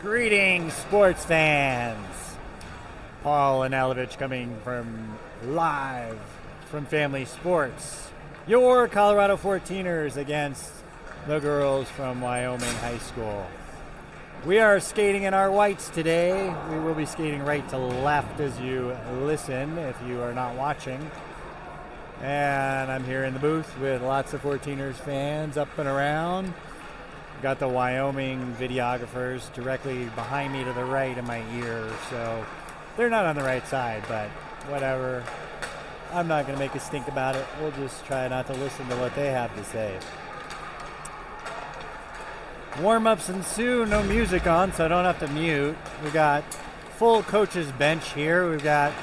Greetings, sports fans. Paul Analovich coming from live from Family Sports. Your Colorado 14ers against the girls from Wyoming High School. We are skating in our whites today. We will be skating right to left as you listen if you are not watching. And I'm here in the booth with lots of 14ers fans up and around. Got the Wyoming videographers directly behind me to the right in my ear, so they're not on the right side, but whatever. I'm not going to make a stink about it. We'll just try not to listen to what they have to say. Warm-ups ensue, no music on, so I don't have to mute. We got full coaches bench here. We've got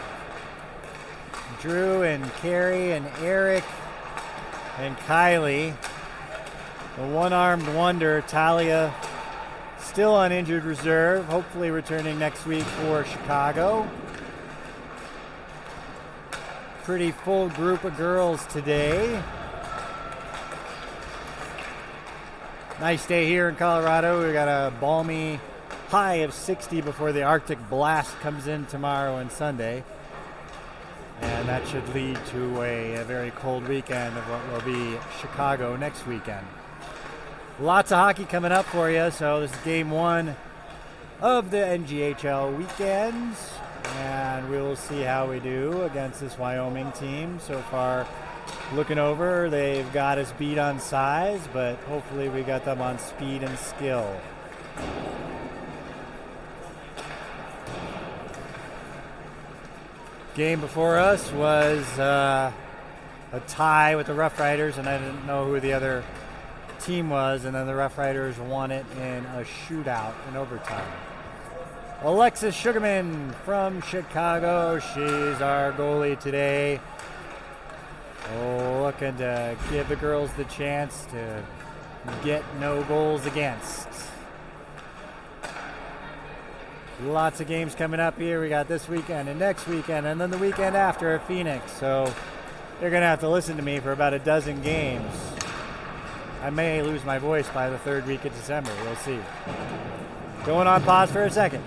Drew and Carrie and Eric and Kylie. The one-armed wonder, Talia, still on injured reserve, hopefully returning next week for Chicago. Pretty full group of girls today. Nice day here in Colorado. We got a balmy high of 60 before the Arctic blast comes in tomorrow and Sunday. And that should lead to a very cold weekend of what will be Chicago next weekend. Lots of hockey coming up for you. So this is game one of the NGHL weekends. And we will see how we do against this Wyoming team. So far, looking over, they've got us beat on size, but hopefully we got them on speed and skill. Game before us was a tie with the Rough Riders, and I didn't know who the other team was, and then the Rough Riders won it in a shootout in overtime. Alexis Sugarman from Chicago, she's our goalie today. Looking to give the girls the chance to get no goals against. Lots of games coming up here. We got this weekend and next weekend and then the weekend after at Phoenix. So they're going to have to listen to me for about a dozen games. I may lose my voice by the third week of December. We'll see. Going on pause for a second.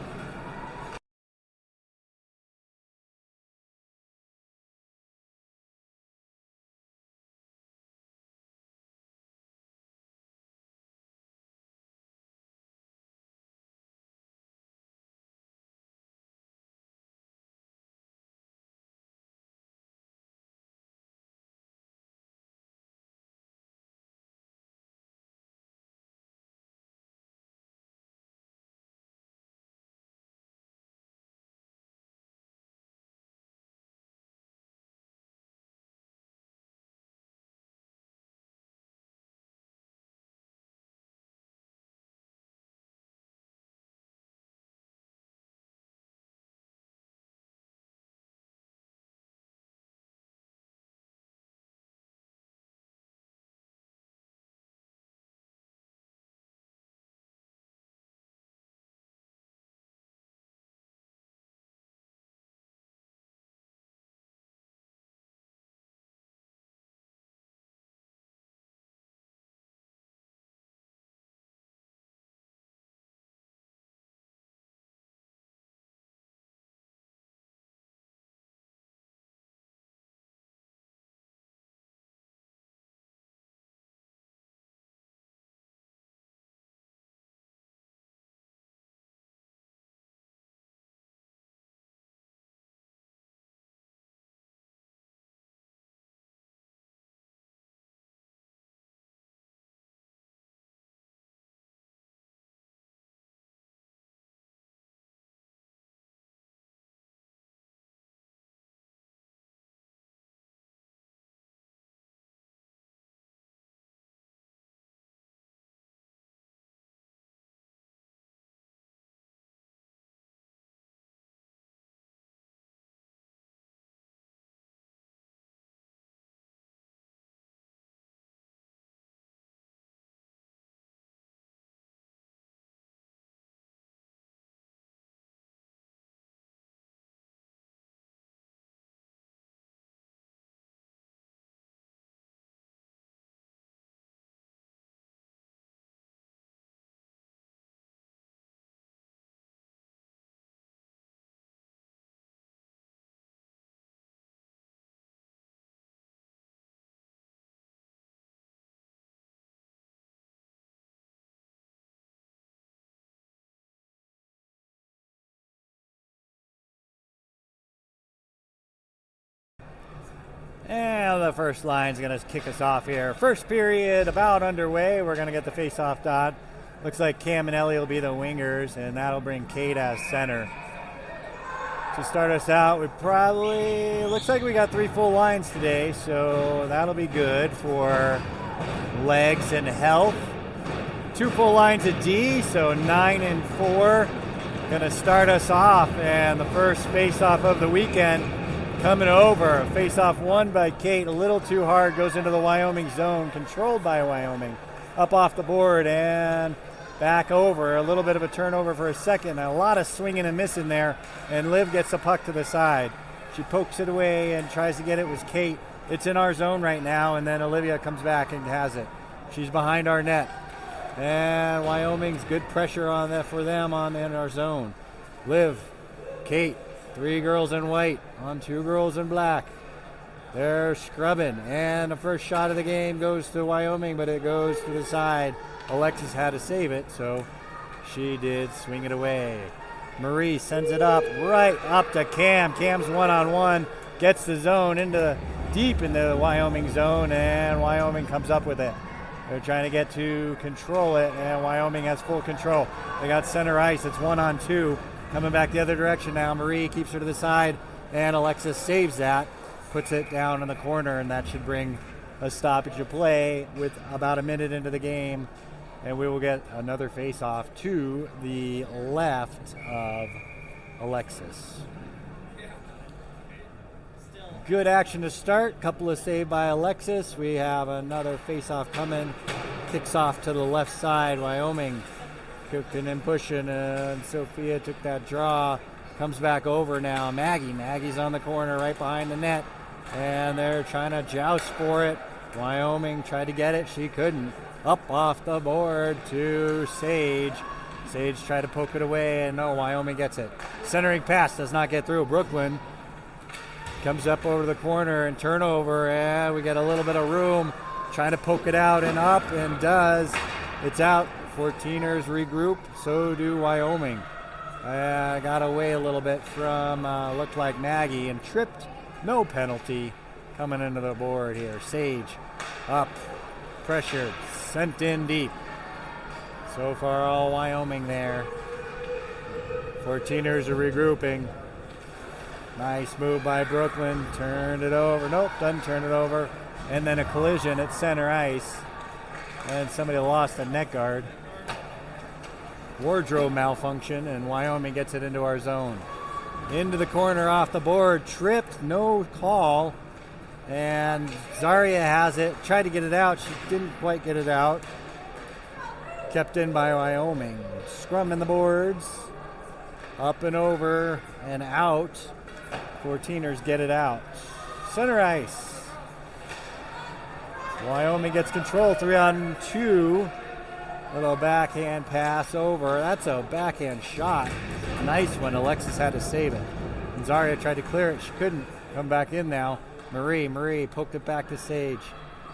And the first line's going to kick us off here. First period about underway. We're going to get the face-off dot. Looks like Cam and Ellie will be the wingers, and that'll bring Kate as center. To start us out, looks like we got 3 full lines today, so that'll be good for legs and health. 2 full lines of D, so 9 and 4. Gonna start us off, and the first face-off of the weekend coming over. Face-off won by Kate, a little too hard, goes into the Wyoming zone, controlled by Wyoming. Up off the board and back over. A little bit of a turnover for a second. A lot of swinging and missing there, and Liv gets the puck to the side. She pokes it away and tries to get it. Was Kate. It's in our zone right now, and then Olivia comes back and has it. She's behind our net. And Wyoming's good pressure on that for them in our zone. Liv, Kate, 3 girls in white on 2 girls in black. They're scrubbing, and the first shot of the game goes to Wyoming, but it goes to the side. Alexis had to save it, so she did swing it away. Marie sends it up, right up to Cam. Cam's one-on-one, gets the zone deep in the Wyoming zone, and Wyoming comes up with it. They're trying to get to control it, and Wyoming has full control. They got center ice. It's 1-on-2. Coming back the other direction now. Marie keeps her to the side, and Alexis saves that, puts it down in the corner, and that should bring a stoppage of play with about a minute into the game. And we will get another face-off to the left of Alexis. Good action to start. Couple of saved by Alexis. We have another face-off coming. Kicks off to the left side. Wyoming cooking and pushing, and Sophia took that draw. Comes back over now. Maggie's on the corner right behind the net, and they're trying to joust for it. Wyoming tried to get it. She couldn't. Up off the board to Sage. Sage tried to poke it away, and no, Wyoming gets it. Centering pass does not get through. Brooklyn comes up over the corner and turnover, and we get a little bit of room. Trying to poke it out and up, and does. It's out. 14ers regroup. So do Wyoming. Got away a little bit from, looked like Maggie, and tripped. No penalty coming into the board here. Sage up. Pressured. Sent in deep. So far, all Wyoming there. 14ers are regrouping. Nice move by Brooklyn. Turned it over. Nope, doesn't turn it over. And then a collision at center ice. And somebody lost a net guard. Wardrobe malfunction, and Wyoming gets it into our zone. Into the corner off the board. Tripped. No call. And Zaria has it. Tried to get it out. She didn't quite get it out. Kept in by Wyoming. Scrum in the boards. Up and over and out. 14ers get it out. Center ice. Wyoming gets control. 3-on-2. Little backhand pass over. That's a backhand shot. Nice one. Alexis had to save it. And Zaria tried to clear it. She couldn't. Come back in now. Marie poked it back to Sage.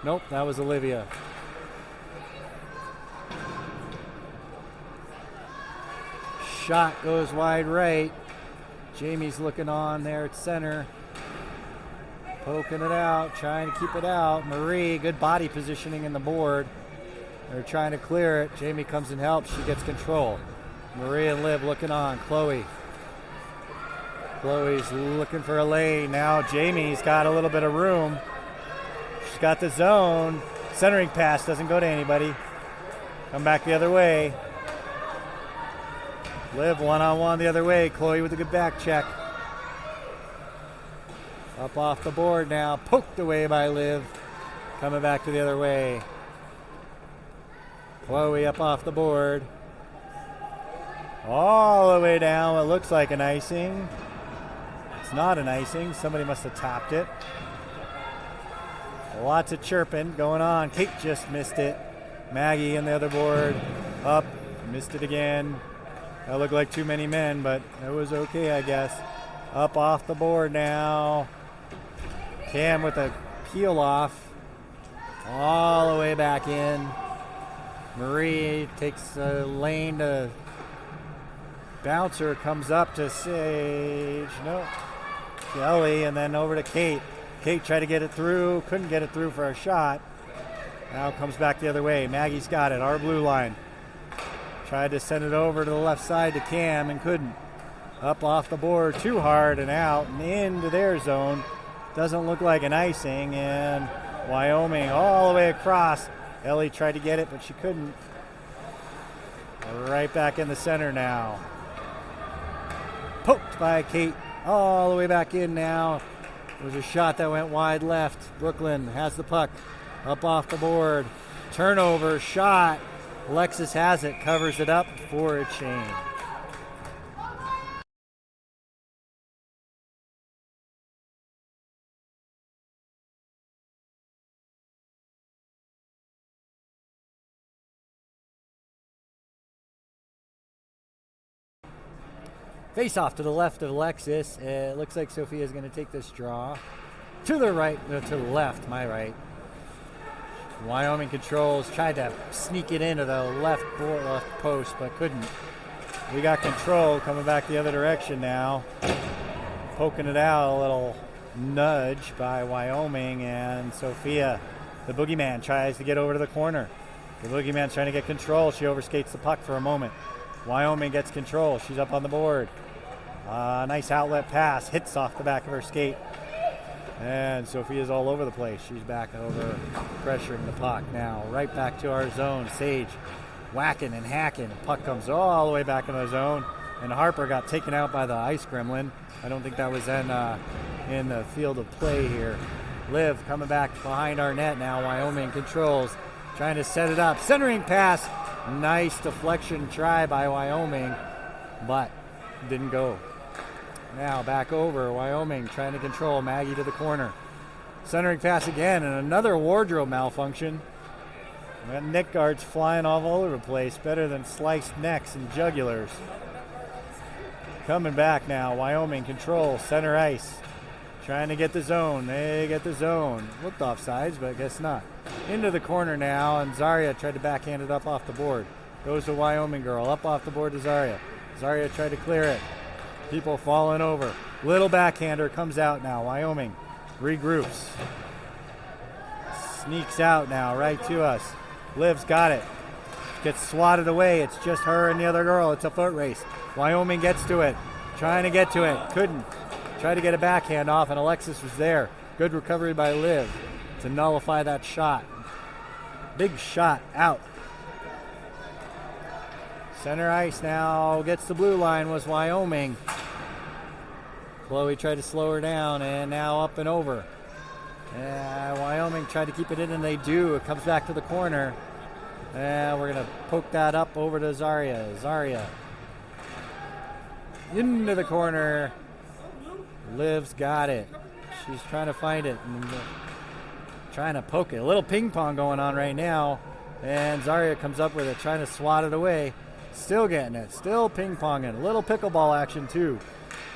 Nope, that was Olivia. Shot goes wide right. Jamie's looking on there at center. Poking it out, trying to keep it out. Marie, good body positioning in the board. They're trying to clear it. Jamie comes and helps. She gets control. Marie and Liv looking on. Chloe's looking for a lane. Now Jamie's got a little bit of room. She's got the zone. Centering pass doesn't go to anybody. Come back the other way. Liv one-on-one the other way. Chloe with a good back check. Up off the board now. Poked away by Liv. Coming back to the other way. Chloe up off the board. All the way down. It looks like an icing. It's not an icing. Somebody must have tapped it. Lots of chirping going on. Kate just missed it. Maggie on the other board. Up. Missed it again. That looked like too many men, but it was okay, I guess. Up off the board now. Cam with a peel off. All the way back in. Marie takes a lane to bouncer, comes up to Sage. Nope. Ellie, and then over to Kate. Kate tried to get it through, couldn't get it through for a shot. Now comes back the other way. Maggie's got it, our blue line. Tried to send it over to the left side to Cam and couldn't. Up off the board too hard and out and into their zone. Doesn't look like an icing, and Wyoming all the way across. Ellie tried to get it, but she couldn't. Right back in the center now. Poked by Kate all the way back in now. It was a shot that went wide left. Brooklyn has the puck up off the board. Turnover, shot. Alexis has it, covers it up for a change. Face off to the left of Alexis. It looks like Sophia's going to take this draw. To the right, no, to the left, my right. Wyoming controls, tried to sneak it into the left post, but couldn't. We got control coming back the other direction now. Poking it out, a little nudge by Wyoming, and Sophia, the boogeyman, tries to get over to the corner. The boogeyman's trying to get control. She overskates the puck for a moment. Wyoming gets control. She's up on the board. Nice outlet pass. Hits off the back of her skate. And Sophia's all over the place. She's back over, pressuring the puck now. Right back to our zone. Sage whacking and hacking. Puck comes all the way back in the zone. And Harper got taken out by the ice gremlin. I don't think that was in the field of play here. Liv coming back behind our net now. Wyoming controls. Trying to set it up. Centering pass. Nice deflection try by Wyoming, but didn't go. Now back over. Wyoming trying to control. Maggie to the corner. Centering pass again, and another wardrobe malfunction. We got neck guards flying all over the place. Better than sliced necks and jugulars. Coming back now. Wyoming control. Center ice. Trying to get the zone. They get the zone. Looked offsides, but I guess not. Into the corner now, and Zarya tried to backhand it up off the board. Goes to Wyoming girl. Up off the board to Zarya. Zarya tried to clear it. People falling over. Little backhander comes out now. Wyoming regroups. Sneaks out now, right to us. Liv's got it. Gets swatted away. It's just her and the other girl. It's a foot race. Wyoming gets to it. Trying to get to it. Couldn't. Tried to get a backhand off, and Alexis was there. Good recovery by Liv to nullify that shot. Big shot out. Center ice now gets the blue line was Wyoming. Chloe tried to slow her down, and now up and over. Wyoming tried to keep it in, and they do. It comes back to the corner. And we're going to poke that up over to Zarya. Zarya into the corner. Liv's got it. She's trying to find it and trying to poke it. A little ping pong going on right now. And Zarya comes up with it, trying to swat it away. Still getting it. Still ping ponging. A little pickleball action too.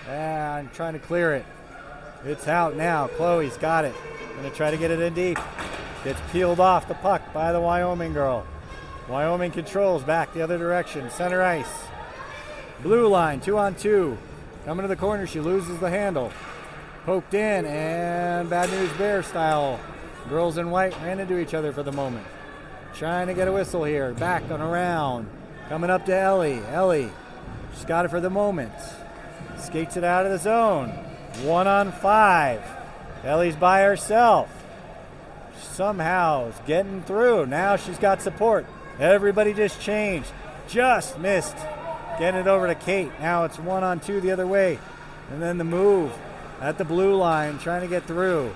And trying to clear it. It's out now. Chloe's got it. Gonna try to get it in deep. Gets peeled off the puck by the Wyoming girl. Wyoming controls back the other direction. Center ice. Blue line, 2-on-2. Coming to the corner, she loses the handle. Poked in, and Bad News Bear style. Girls in white ran into each other for the moment. Trying to get a whistle here. Back and around. Coming up to Ellie. Ellie, she's got it for the moment. Skates it out of the zone. 1-on-5. Ellie's by herself. Somehow is getting through. Now she's got support. Everybody just changed. Just missed. Getting it over to Kate. Now it's 1-on-2 the other way. And then the move at the blue line, trying to get through.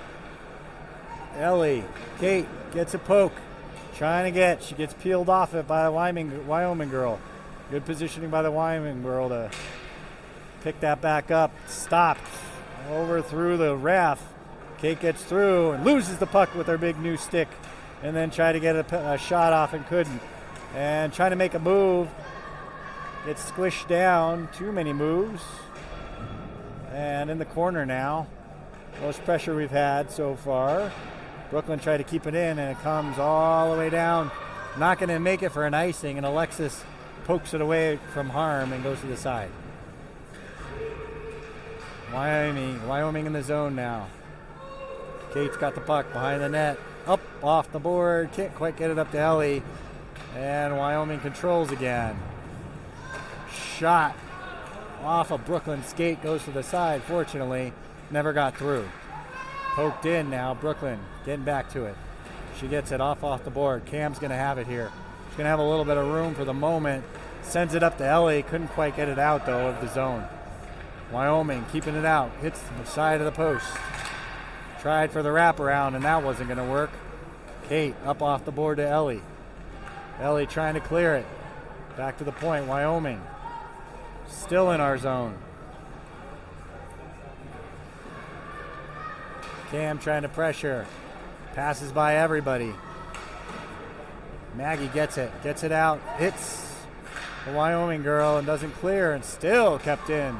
Ellie, Kate gets a poke. Trying to get, she gets peeled off it by the Wyoming girl. Good positioning by the Wyoming girl to pick that back up. Stopped over through the ref. Kate gets through and loses the puck with her big new stick. And then try to get a shot off and couldn't. And trying to make a move. Gets squished down. Too many moves. And in the corner now. Most pressure we've had so far. Brooklyn tried to keep it in, and it comes all the way down. Not going to make it for an icing, and Alexis pokes it away from harm and goes to the side. Wyoming in the zone now. Kate's got the puck behind the net. Up off the board. Can't quite get it up to Ellie. And Wyoming controls again. Shot off a Brooklyn skate. Goes to the side. Fortunately, never got through. Poked in now. Brooklyn getting back to it. She gets it off the board. Cam's going to have it here. She's going to have a little bit of room for the moment. Sends it up to Ellie. Couldn't quite get it out, though, of the zone. Wyoming keeping it out. Hits the side of the post. Tried for the wraparound, and that wasn't going to work. Kate up off the board to Ellie. Ellie trying to clear it. Back to the point. Wyoming still in our zone. Cam trying to pressure. Passes by everybody. Maggie gets it out, hits the Wyoming girl and doesn't clear, and still kept in.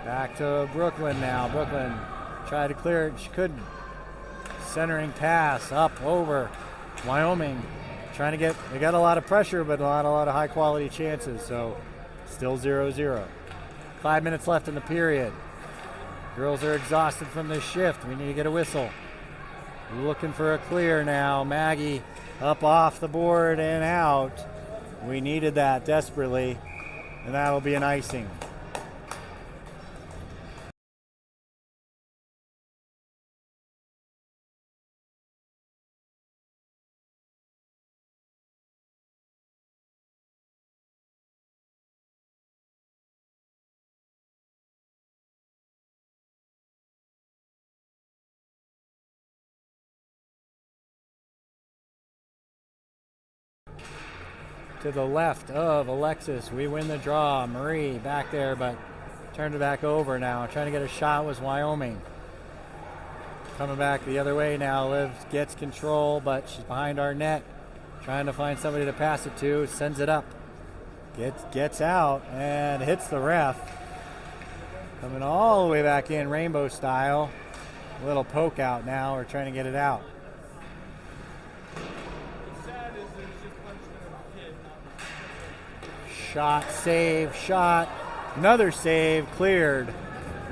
Back to Brooklyn now. Brooklyn tried to clear it, she couldn't. Centering pass up over. Wyoming trying to they got a lot of pressure, but not a lot of high quality chances, so still 0-0. 5 minutes left in the period. Girls are exhausted from this shift. We need to get a whistle. Looking for a clear now. Maggie up off the board and out. We needed that desperately, and that'll be an icing. To the left of Alexis. We win the draw. Marie back there, but turned it back over now. Trying to get a shot was Wyoming. Coming back the other way now. Liv gets control, but she's behind our net. Trying to find somebody to pass it to. Sends it up. Gets out and hits the ref. Coming all the way back in, rainbow style. A little poke out now. We're trying to get it out. Shot, save, shot. Another save, cleared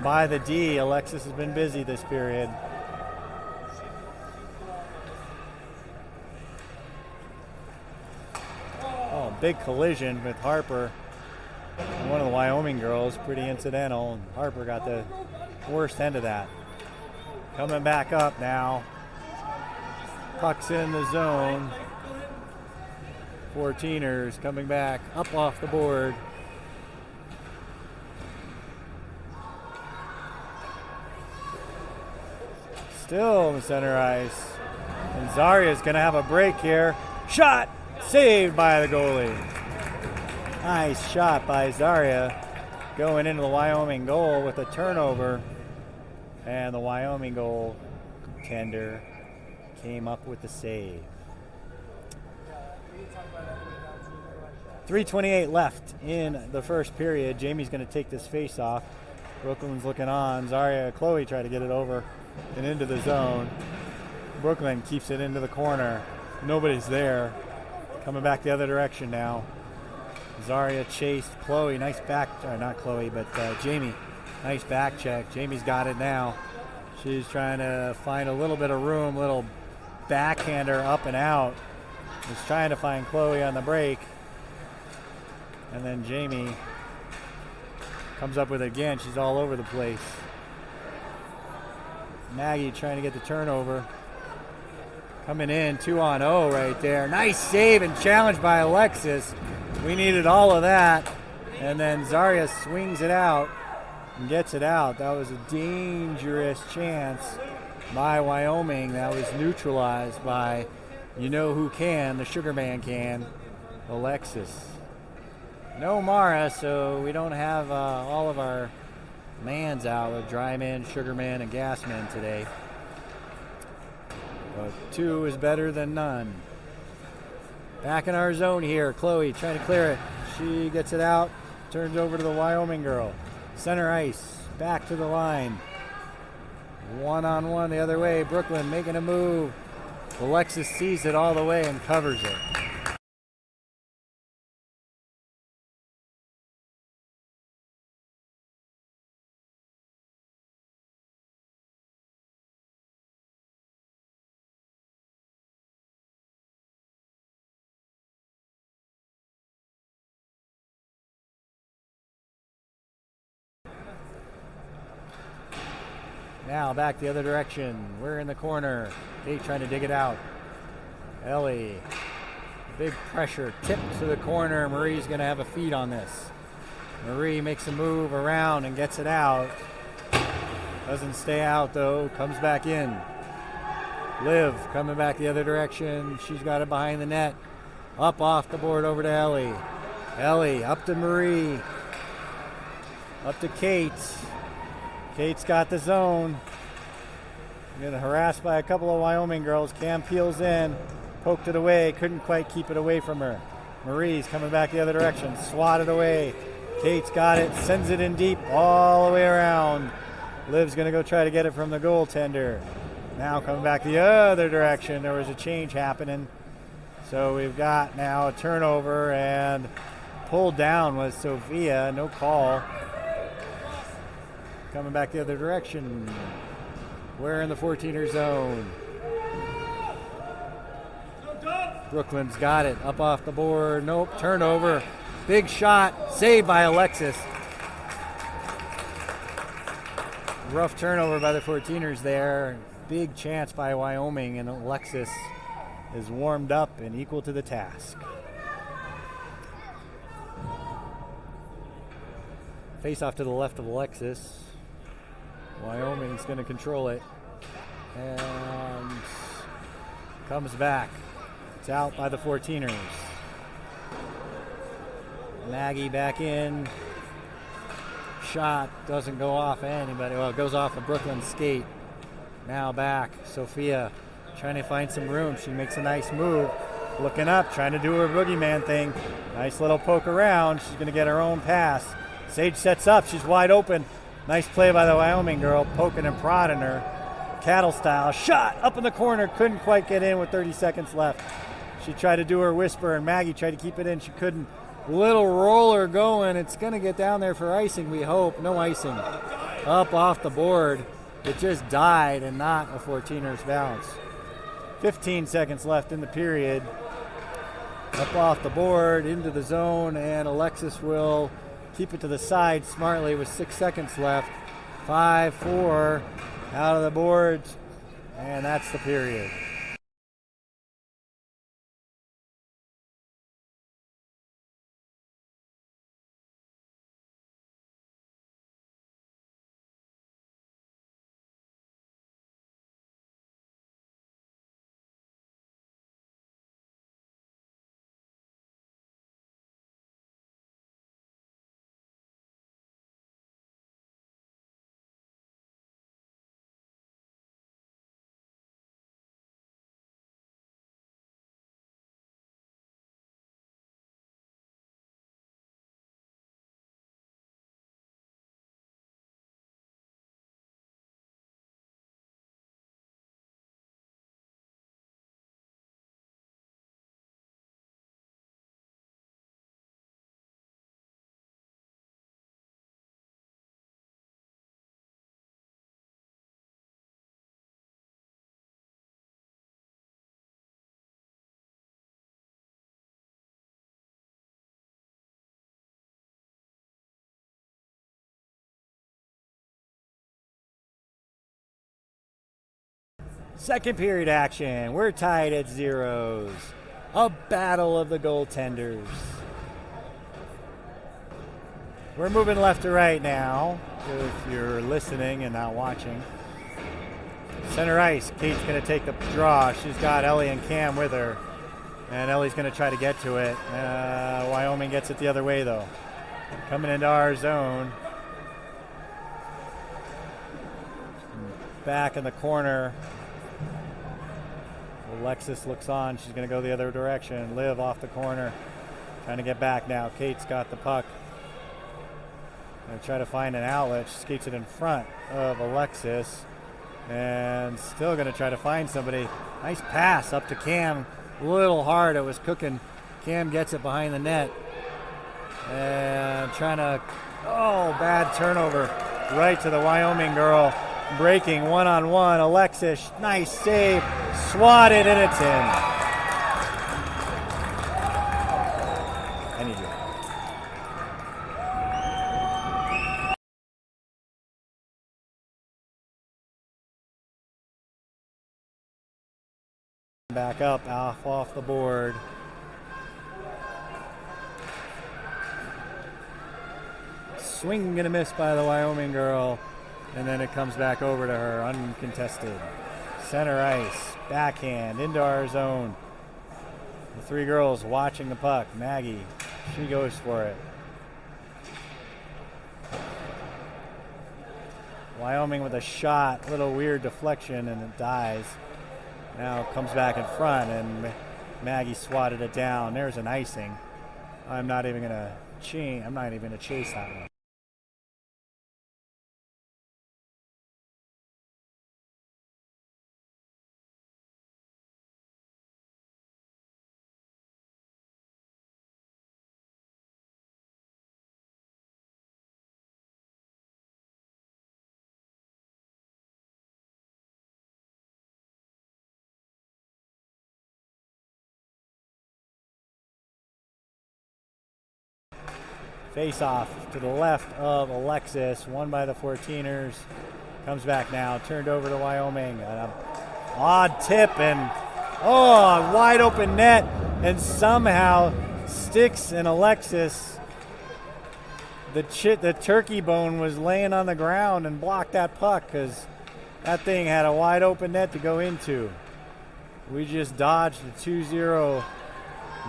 by the D. Alexis has been busy this period. Oh, big collision with Harper. One of the Wyoming girls, pretty incidental. Harper got the worst end of that. Coming back up now. Puck's in the zone. 14ers coming back up off the board. Still in the center ice. And Zaria's going to have a break here. Shot! Saved by the goalie. Nice shot by Zaria. Going into the Wyoming goal with a turnover. And the Wyoming goaltender came up with the save. 3:28 left in the first period. Jamie's going to take this face off. Brooklyn's looking on. Chloe tried to get it over and into the zone. Brooklyn keeps it into the corner. Nobody's there. Coming back the other direction now. Zaria chased Chloe. Nice back, not Chloe, but Jamie. Nice back check. Jamie's got it now. She's trying to find a little bit of room, little backhander up and out. She's trying to find Chloe on the break. And then Jamie comes up with it again. She's all over the place. Maggie trying to get the turnover. Coming in, 2-on-0 right there. Nice save and challenge by Alexis. We needed all of that. And then Zaria swings it out and gets it out. That was a dangerous chance by Wyoming. That was neutralized by who can, the Sugar Man can, Alexis. No Mara, so we don't have all of our mans out with Dryman, Sugarman, and Gasman today. But 2 is better than none. Back in our zone here. Chloe trying to clear it. She gets it out. Turns over to the Wyoming girl. Center ice. Back to the line. 1-on-1 the other way. Brooklyn making a move. Alexis sees it all the way and covers it. Now back the other direction. We're in the corner. Kate trying to dig it out. Ellie. Big pressure. Tip to the corner. Marie's going to have a feed on this. Marie makes a move around and gets it out. Doesn't stay out though. Comes back in. Liv coming back the other direction. She's got it behind the net. Up off the board over to Ellie. Ellie up to Marie. Up to Kate. Kate's got the zone. Getting harassed by a couple of Wyoming girls. Cam peels in. Poked it away. Couldn't quite keep it away from her. Marie's coming back the other direction. Swatted away. Kate's got it. Sends it in deep all the way around. Liv's going to go try to get it from the goaltender. Now coming back the other direction. There was a change happening. So we've got now a turnover, and pulled down was Sophia. No call. Coming back the other direction. We're in the 14er zone. Brooklyn's got it. Up off the board. Nope. Turnover. Big shot. Saved by Alexis. Rough turnover by the 14ers there. Big chance by Wyoming, and Alexis is warmed up and equal to the task. Face off to the left of Alexis. Wyoming's going to control it. And comes back. It's out by the 14ers. Maggie back in. Shot doesn't go off anybody. Well, it goes off of Brooklyn's skate. Now back. Sophia trying to find some room. She makes a nice move. Looking up, trying to do her boogeyman thing. Nice little poke around. She's going to get her own pass. Sage sets up. She's wide open. Nice play by the Wyoming girl, poking and prodding her. Cattle style. Shot up in the corner. Couldn't quite get in with 30 seconds left. She tried to do her whisper, and Maggie tried to keep it in. She couldn't. Little roller going. It's going to get down there for icing, we hope. No icing. Up off the board. It just died and not a 14ers bounce. 15 seconds left in the period. Up off the board, into the zone, and Alexis will keep it to the side smartly with 6 seconds left. 5-4 out of the boards, and that's the period. Second period action. We're tied at zeros. A battle of the goaltenders. We're moving left to right now, if you're listening and not watching. Center ice. Kate's going to take the draw. She's got Ellie and Cam with her. And Ellie's going to try to get to it. Wyoming gets it the other way, though. Coming into our zone. Back in the corner. Alexis looks on. She's going to go the other direction. Liv off the corner. Trying to get back now. Kate's got the puck. Going to try to find an outlet. She skates it in front of Alexis. And still going to try to find somebody. Nice pass up to Cam. A little hard. It was cooking. Cam gets it behind the net. And trying to... Oh, bad turnover. Right to the Wyoming girl. Breaking one-on-one. Alexis, nice save. Swatted, and it's in. back up off the board. Swing and a miss by the Wyoming girl, and then it comes back over to her uncontested. Center ice, backhand into our zone. The three girls watching the puck. Maggie, she goes for it. Wyoming with a shot, little weird deflection, and it dies. Now it comes back in front, and Maggie swatted it down. There's an icing. I'm not even gonna chase that one. Face off to the left of Alexis, won by the 14ers. Comes back now, turned over to Wyoming. An odd tip and a wide open net, and somehow sticks and Alexis. The turkey bone was laying on the ground and blocked that puck because that thing had a wide open net to go into. We just dodged a 2-0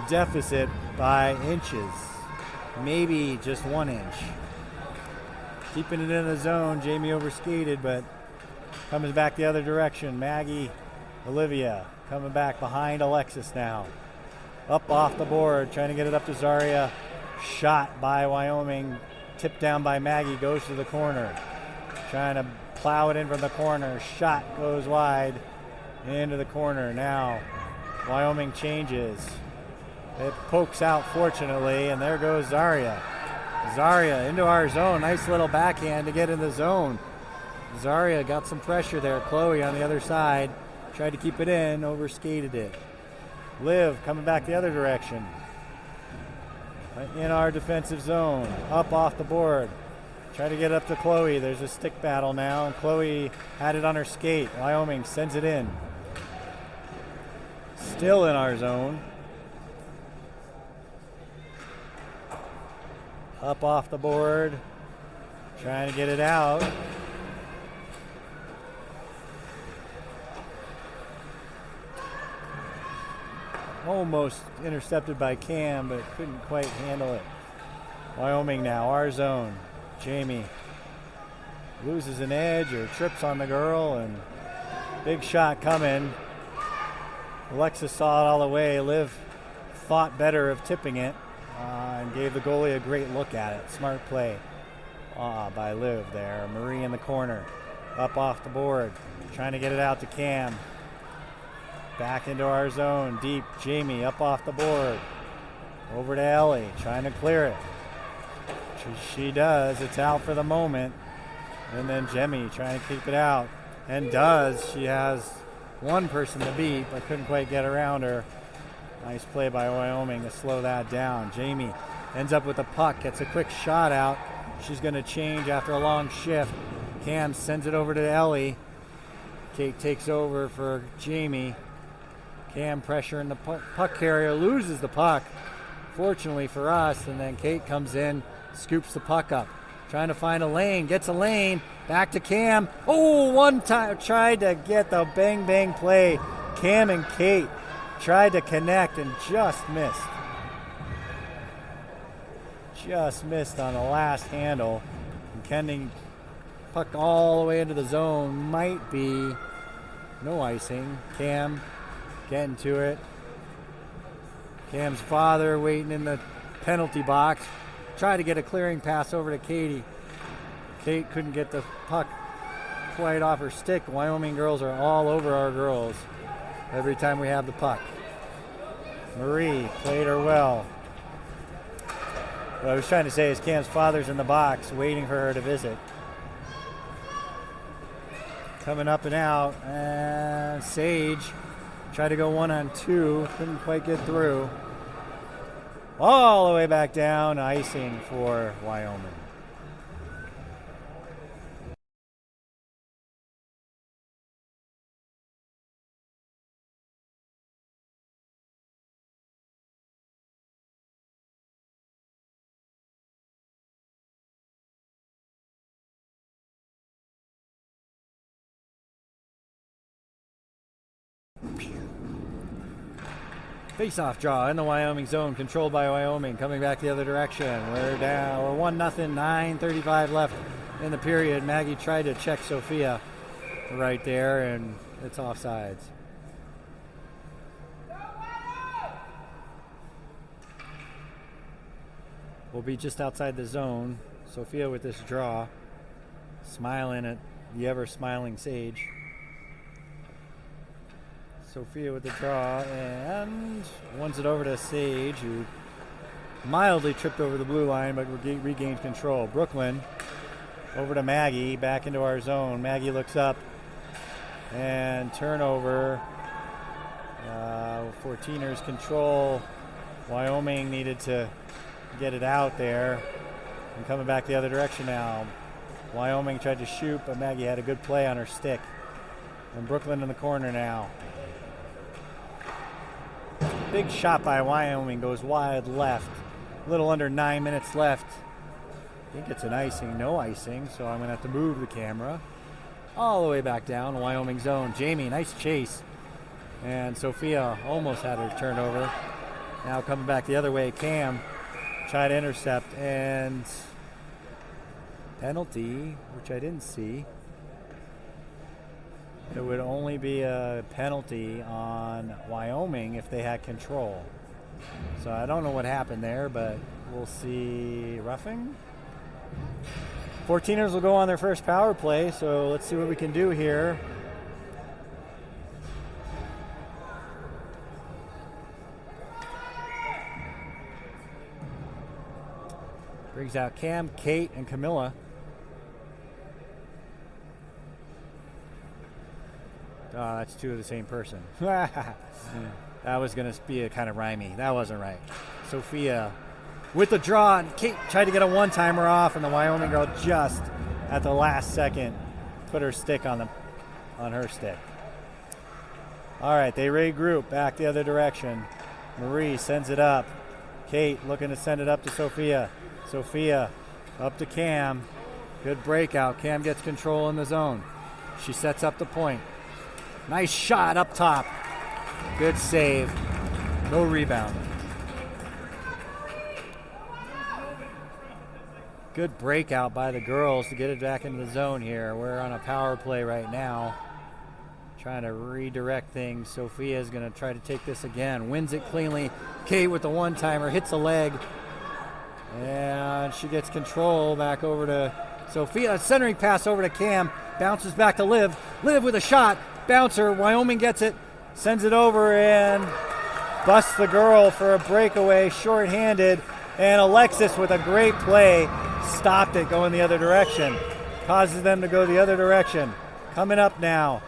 deficit by inches. Maybe just 1 inch. Keeping it in the zone. Jamie overskated, but coming back the other direction. Maggie, Olivia coming back behind Alexis now. Up off the board, trying to get it up to Zaria. Shot by Wyoming. Tipped down by Maggie, goes to the corner. Trying to plow it in from the corner. Shot goes wide into the corner. Now Wyoming changes. It pokes out, fortunately, and there goes Zaria. Zaria into our zone. Nice little backhand to get in the zone. Zaria got some pressure there. Chloe on the other side tried to keep it in, overskated it. Liv coming back the other direction. In our defensive zone. Up off the board. Try to get up to Chloe. There's a stick battle now, and Chloe had it on her skate. Wyoming sends it in. Still in our zone. Up off the board, trying to get it out. Almost intercepted by Cam, but couldn't quite handle it. Wyoming now, our zone. Jamie loses an edge or trips on the girl, and big shot coming. Alexis saw it all the way. Liv thought better of tipping it. And gave the goalie a great look at it. Smart play by Liv there. Marie in the corner. Up off the board. Trying to get it out to Cam. Back into our zone. Deep. Jamie up off the board. Over to Ellie. Trying to clear it. She does. It's out for the moment. And then Jemmy trying to keep it out. And does. She has one person to beat, but couldn't quite get around her. Nice play by Wyoming to slow that down. Jamie ends up with the puck, gets a quick shot out. She's going to change after a long shift. Cam sends it over to Ellie. Kate takes over for Jamie. Cam pressure in the puck carrier, loses the puck, fortunately for us, and then Kate comes in, scoops the puck up. Trying to find a lane, gets a lane, back to Cam. One time, tried to get the bang play. Cam and Kate tried to connect and just missed. Just missed on the last handle. And Kending puck all the way into the zone. Might be no icing. Cam getting to it. Cam's father waiting in the penalty box. Tried to get a clearing pass over to Katie. Kate couldn't get the puck quite off her stick. Wyoming girls are all over our girls every time we have the puck. Marie played her well. What I was trying to say is Cam's father's in the box waiting for her to visit. Coming up and out, and Sage tried to go 1-on-2, couldn't quite get through. All the way back down, icing for Wyoming. Face-off draw in the Wyoming zone, controlled by Wyoming, coming back the other direction. We're down, we're 1-0, 9:35 left in the period. Maggie tried to check Sophia right there, and it's offsides. We'll be just outside the zone. Sophia with this draw, smiling at the ever-smiling Sage. Sophia with the draw and runs it over to Sage, who mildly tripped over the blue line but regained control. Brooklyn over to Maggie, back into our zone. Maggie looks up and turnover. 14ers control. Wyoming needed to get it out there. And coming back the other direction now. Wyoming tried to shoot, but Maggie had a good play on her stick. And Brooklyn in the corner now. Big shot by Wyoming, goes wide left. A little under 9 minutes left. I think it's an icing, no icing, so I'm going to have to move the camera all the way back down. Wyoming zone. Jamie, nice chase. And Sophia almost had her turnover. Now coming back the other way, Cam tried to intercept, and penalty, which I didn't see. It would only be a penalty on Wyoming if they had control. So I don't know what happened there, but we'll see. Roughing? 14ers will go on their first power play, so let's see what we can do here. Brings out Cam, Kate, and Camilla. Oh, that's two of the same person. That was going to be a kind of rhymey. That wasn't right. Sophia with the draw, and Kate tried to get a one-timer off, and the Wyoming girl just at the last second put her stick on her stick. All right, they regroup back the other direction. Marie sends it up. Kate looking to send it up to Sophia. Sophia up to Cam. Good breakout. Cam gets control in the zone. She sets up the point. Nice shot up top. Good save. No rebound. Good breakout by the girls to get it back into the zone here. We're on a power play right now. Trying to redirect things. Sophia is going to try to take this again. Wins it cleanly. Kate with the one-timer. Hits a leg. And she gets control back over to Sophia. Centering pass over to Cam. Bounces back to Liv. Liv with a shot. Bouncer. Wyoming gets it. Sends it over and busts the girl for a breakaway. Short-handed. And Alexis with a great play. Stopped it going the other direction. Causes them to go the other direction. Coming up now.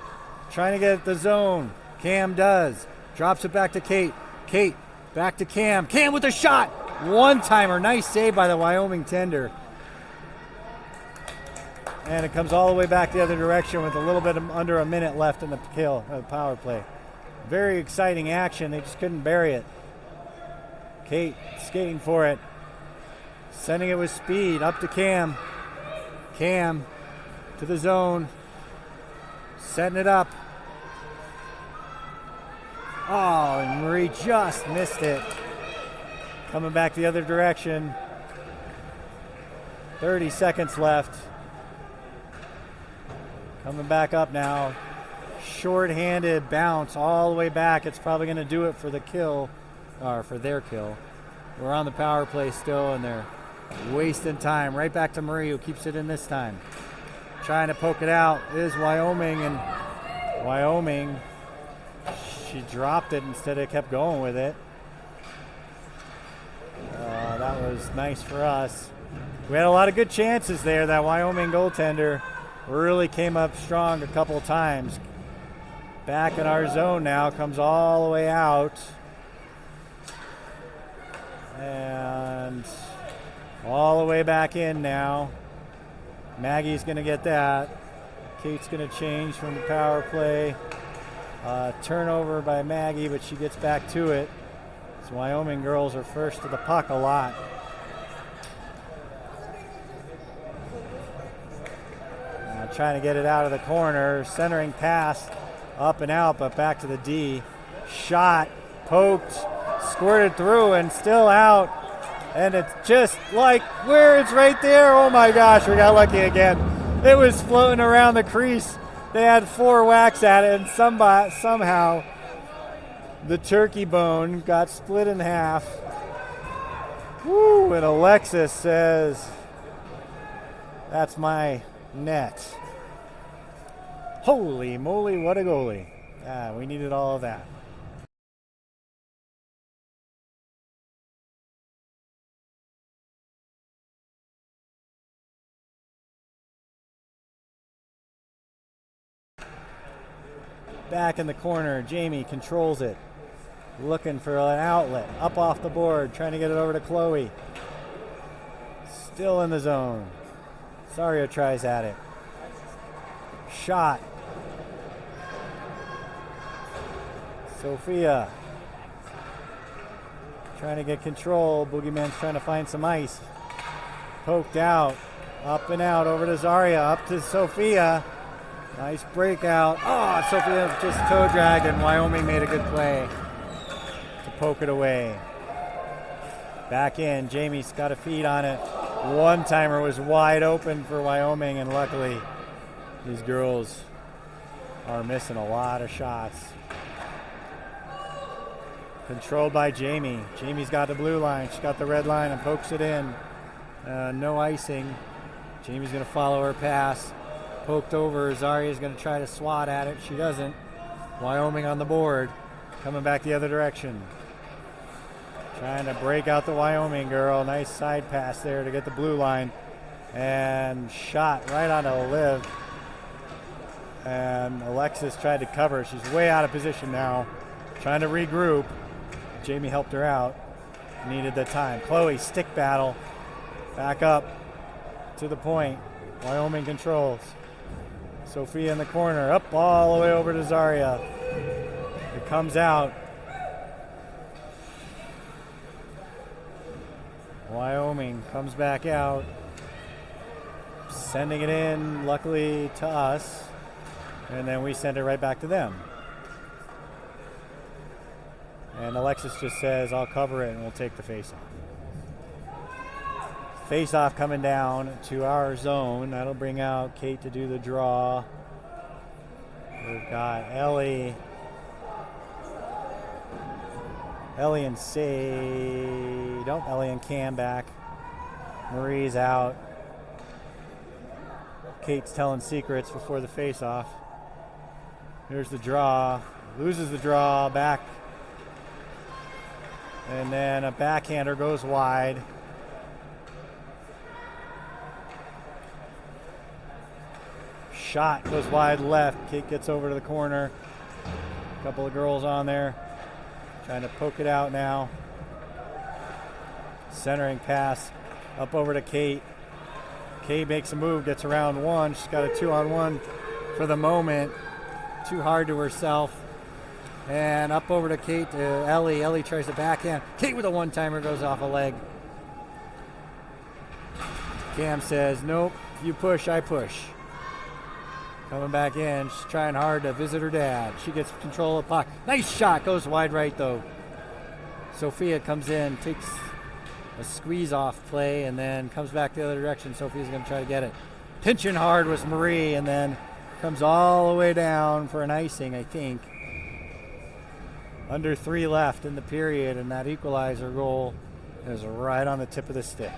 Trying to get the zone. Cam does. Drops it back to Kate. Kate back to Cam. Cam with a shot. One-timer. Nice save by the Wyoming tender. And it comes all the way back the other direction with a little bit under a minute left in the power play. Very exciting action. They just couldn't bury it. Kate skating for it. Sending it with speed up to Cam. Cam to the zone. Setting it up. Oh, and Marie just missed it. Coming back the other direction. 30 seconds left. Coming back up now. Short-handed bounce all the way back. It's probably going to do it for the kill, or for their kill. We're on the power play still, and they're wasting time. Right back to Marie, who keeps it in this time. Trying to poke it out is Wyoming, and Wyoming, she dropped it instead of kept going with it. That was nice for us. We had a lot of good chances there. That Wyoming goaltender really came up strong a couple of times. Back in our zone now, comes all the way out. And all the way back in now. Maggie's going to get that. Kate's going to change from the power play. Turnover by Maggie, but she gets back to it. So Wyoming girls are first to the puck a lot. Trying to get it out of the corner. Centering pass up and out, but back to the D. Shot, poked, squirted through and still out. And it's just like where it's right there. Oh my gosh, we got lucky again. It was floating around the crease. They had 4 whacks at it, and somehow the turkey bone got split in half. Woo, and Alexis says, that's my net. Holy moly, what a goalie. Yeah, we needed all of that. Back in the corner, Jamie controls it. Looking for an outlet. Up off the board, trying to get it over to Chloe. Still in the zone. Sario tries at it. Shot. Sophia trying to get control. Boogeyman's trying to find some ice. Poked out. Up and out over to Zarya. Up to Sophia. Nice breakout. Oh, Sophia just toe dragged, and Wyoming made a good play to poke it away. Back in. Jamie's got a feed on it. One-timer was wide open for Wyoming, and luckily these girls are missing a lot of shots. Controlled by Jamie. Jamie's got the blue line. She's got the red line and pokes it in. No icing. Jamie's going to follow her pass. Poked over. Zarya's going to try to swat at it. She doesn't. Wyoming on the board. Coming back the other direction. Trying to break out the Wyoming girl. Nice side pass there to get the blue line. And shot right onto Liv. And Alexis tried to cover. She's way out of position now. Trying to regroup. Jamie helped her out. Needed the time. Chloe, stick battle. Back up to the point. Wyoming controls. Sophia in the corner. Up all the way over to Zarya. It comes out. Wyoming comes back out. Sending it in, luckily, to us. And then we send it right back to them. And Alexis just says, I'll cover it and we'll take the face-off. Face-off coming down to our zone. That'll bring out Kate to do the draw. We've got Ellie and Ellie and Cam back. Marie's out. Kate's telling secrets before the face-off. Here's the draw. Loses the draw, back. And then a backhander goes wide. Shot goes wide left. Kate gets over to the corner. A couple of girls on there. Trying to poke it out now. Centering pass up over to Kate. Kate makes a move, gets around one. She's got a 2-on-1 for the moment. Too hard to herself. And up over to Kate, to Ellie. Ellie tries to backhand. Kate with a one-timer goes off a leg. Cam says, nope, you push, I push. Coming back in, she's trying hard to visit her dad. She gets control of the puck. Nice shot, goes wide right though. Sophia comes in, takes a squeeze-off play, and then comes back the other direction. Sophia's going to try to get it. Pinching hard was Marie, and then comes all the way down for an icing, I think. Under 3 left in the period, and that equalizer goal is right on the tip of the stick.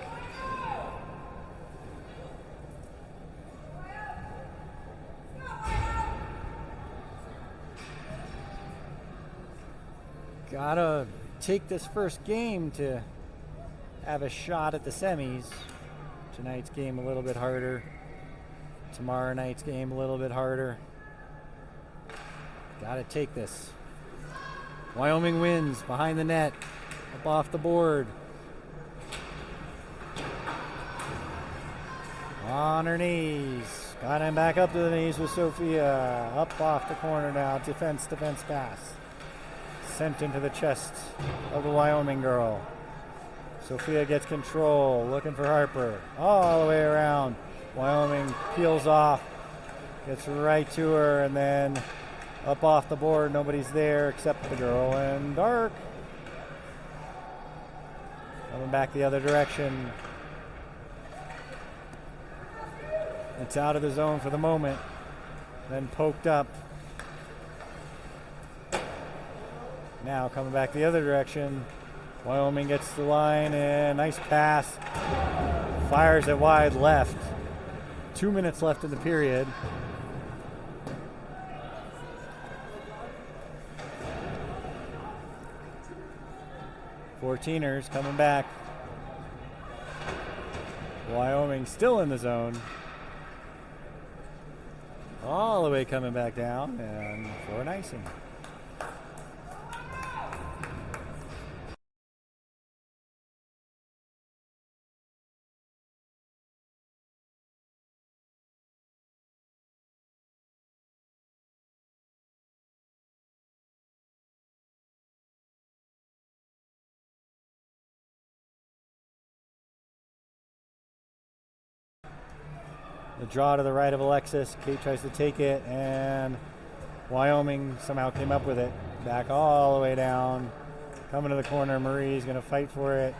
Gotta take this first game to have a shot at the semis. Tonight's game a little bit harder. Tomorrow night's game a little bit harder. Gotta take this. Wyoming wins behind the net, up off the board. On her knees. Got him back up to the knees with Sophia. Up off the corner now. Defense pass. Sent into the chest of the Wyoming girl. Sophia gets control, looking for Harper. All the way around. Wyoming peels off. Gets right to her, and then up off the board. Nobody's there except the girl in dark. Coming back the other direction. It's out of the zone for the moment. Then poked up. Now coming back the other direction. Wyoming gets the line and nice pass. Fires it wide left. 2 minutes left in the period. Fourteeners coming back. Wyoming still in the zone. All the way coming back down and for an icing. The draw to the right of Alexis. Kate tries to take it, and Wyoming somehow came up with it. Back all the way down. Coming to the corner. Marie's going to fight for it.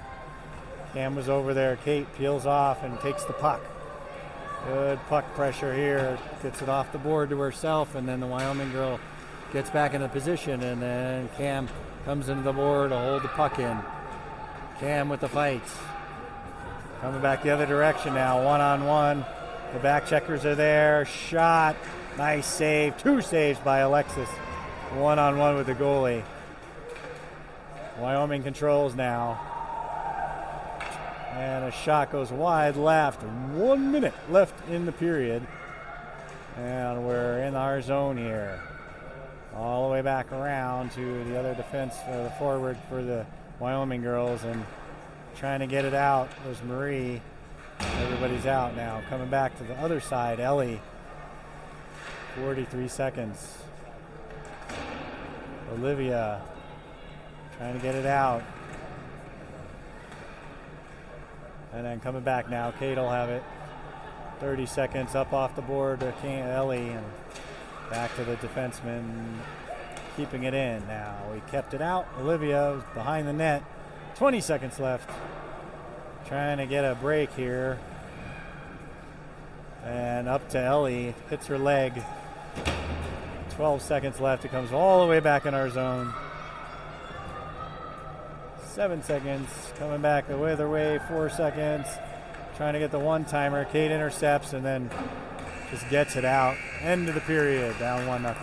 Cam was over there. Kate peels off and takes the puck. Good puck pressure here. Gets it off the board to herself, and then the Wyoming girl gets back into position, and then Cam comes into the board to hold the puck in. Cam with the fights. Coming back the other direction now. One-on-one. The back checkers are there. Shot. Nice save. 2 saves by Alexis. One-on-one with the goalie. Wyoming controls now. And a shot goes wide left. 1 minute left in the period. And we're in our zone here. All the way back around to the other defense, or the forward for the Wyoming girls. And trying to get it out was Marie. Everybody's out now. Coming back to the other side, Ellie. 43 seconds. Olivia trying to get it out. And then coming back now, Kate will have it. 30 seconds up off the board to Ellie, and back to the defenseman, keeping it in now. We kept it out. Olivia was behind the net. 20 seconds left. Trying to get a break here. And up to Ellie. Hits her leg. 12 seconds left. It comes all the way back in our zone. 7 seconds. Coming back the other way. 4 seconds. Trying to get the one-timer. Kate intercepts and then just gets it out. End of the period. Down 1-0.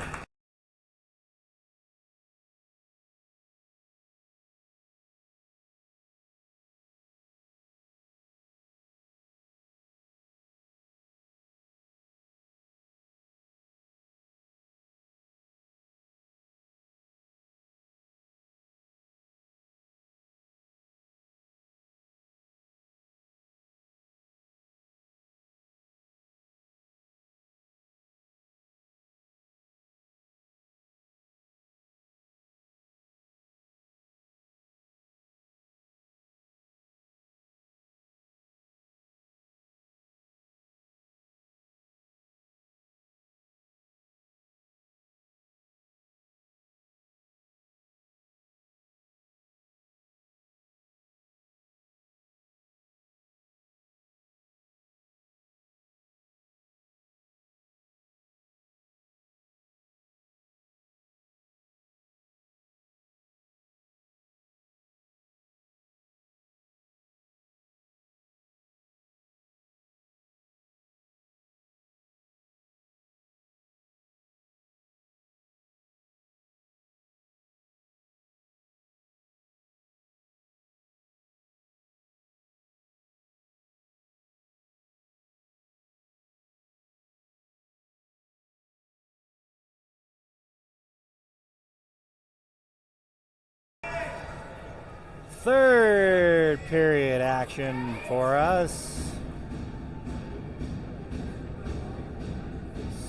Third period action for us.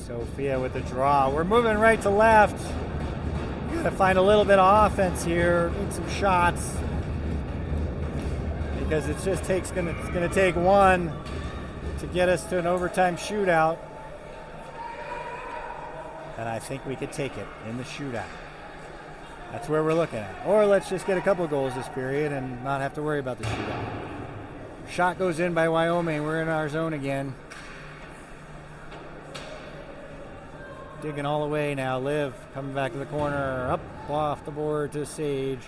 Sophia with the draw. We're moving right to left. Got to find a little bit of offense here. Need some shots because it's going to take one to get us to an overtime shootout. And I think we could take it in the shootout. That's where we're looking at. Or let's just get a couple goals this period and not have to worry about the shootout. Shot goes in by Wyoming. We're in our zone again. Digging all the way now. Liv coming back to the corner. Up off the board to Sage.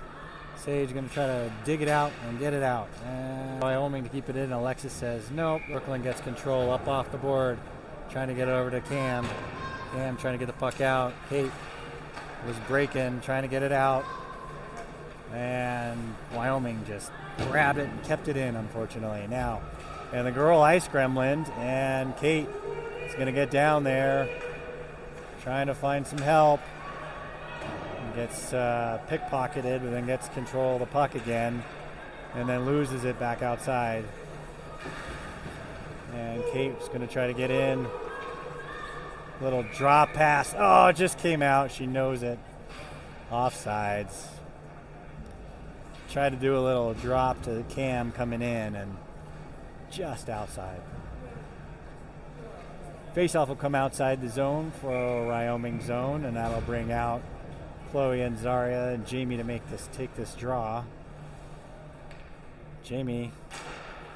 Sage going to try to dig it out and get it out. And Wyoming to keep it in. Alexis says nope. Brooklyn gets control. Up off the board. Trying to get it over to Cam. Cam trying to get the puck out. Kate was breaking, trying to get it out. And Wyoming just grabbed it and kept it in, unfortunately. Now, and the girl ice gremlin, and Kate is going to get down there, trying to find some help. Gets pickpocketed, but then gets control of the puck again, and then loses it back outside. And Kate's going to try to get in. Little drop pass. Oh, it just came out. She knows it. Offsides. Tried to do a little drop to Cam coming in and just outside. Faceoff will come outside the zone for Wyoming zone, and that'll bring out Chloe and Zaria and Jamie to take this draw. Jamie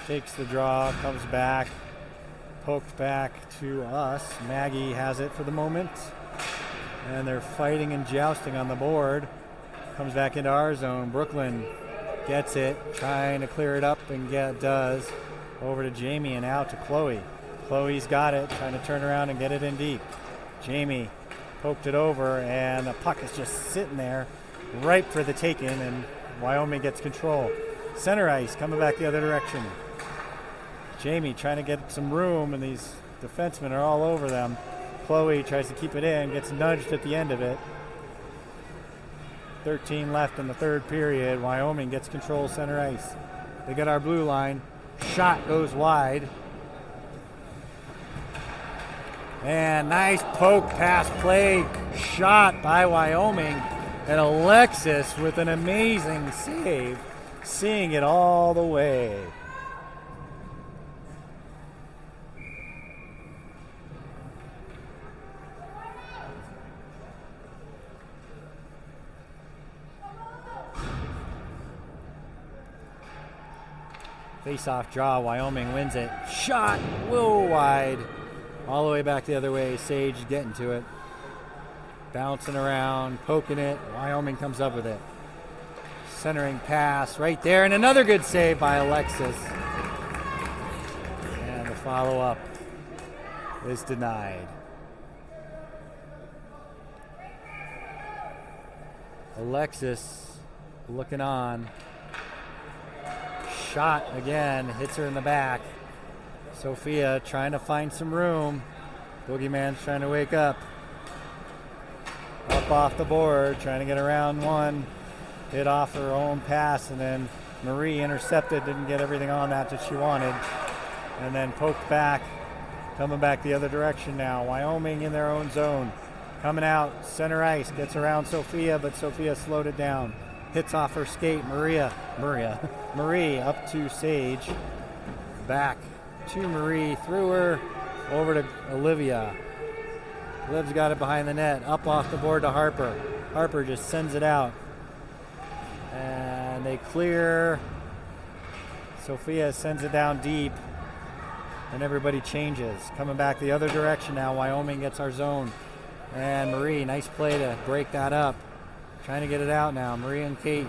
takes the draw, comes back, poked back to us. Maggie has it for the moment, and they're fighting and jousting on the board. Comes back into our zone. Brooklyn gets it, trying to clear it up, and does. Over to Jamie and out to Chloe. Chloe's got it, trying to turn around and get it in deep. Jamie poked it over, and the puck is just sitting there, ripe for the taking, and Wyoming gets control. Center ice coming back the other direction. Jamie trying to get some room, and these defensemen are all over them. Chloe tries to keep it in, gets nudged at the end of it. 13 left in the third period. Wyoming gets control center ice. They get our blue line. Shot goes wide. And nice poke pass play shot by Wyoming. And Alexis with an amazing save, seeing it all the way. Face-off draw, Wyoming wins it. Shot, whoa, wide. All the way back the other way, Sage getting to it. Bouncing around, poking it. Wyoming comes up with it. Centering pass right there, and another good save by Alexis. And the follow-up is denied. Alexis looking on. Shot again, hits her in the back. Sophia trying to find some room. Boogeyman's trying to wake up. Up off the board, trying to get around one. Hit off her own pass, and then Marie intercepted, didn't get everything on that she wanted. And then poked back, coming back the other direction now. Wyoming in their own zone. Coming out, center ice, gets around Sophia, but Sophia slowed it down. Hits off her skate, Marie up to Sage. Back to Marie, through her, over to Olivia. Liv's got it behind the net, up off the board to Harper. Harper just sends it out. And they clear. Sophia sends it down deep. And everybody changes. Coming back the other direction now. Wyoming gets our zone. And Marie, nice play to break that up. Trying to get it out now. Marie and Kate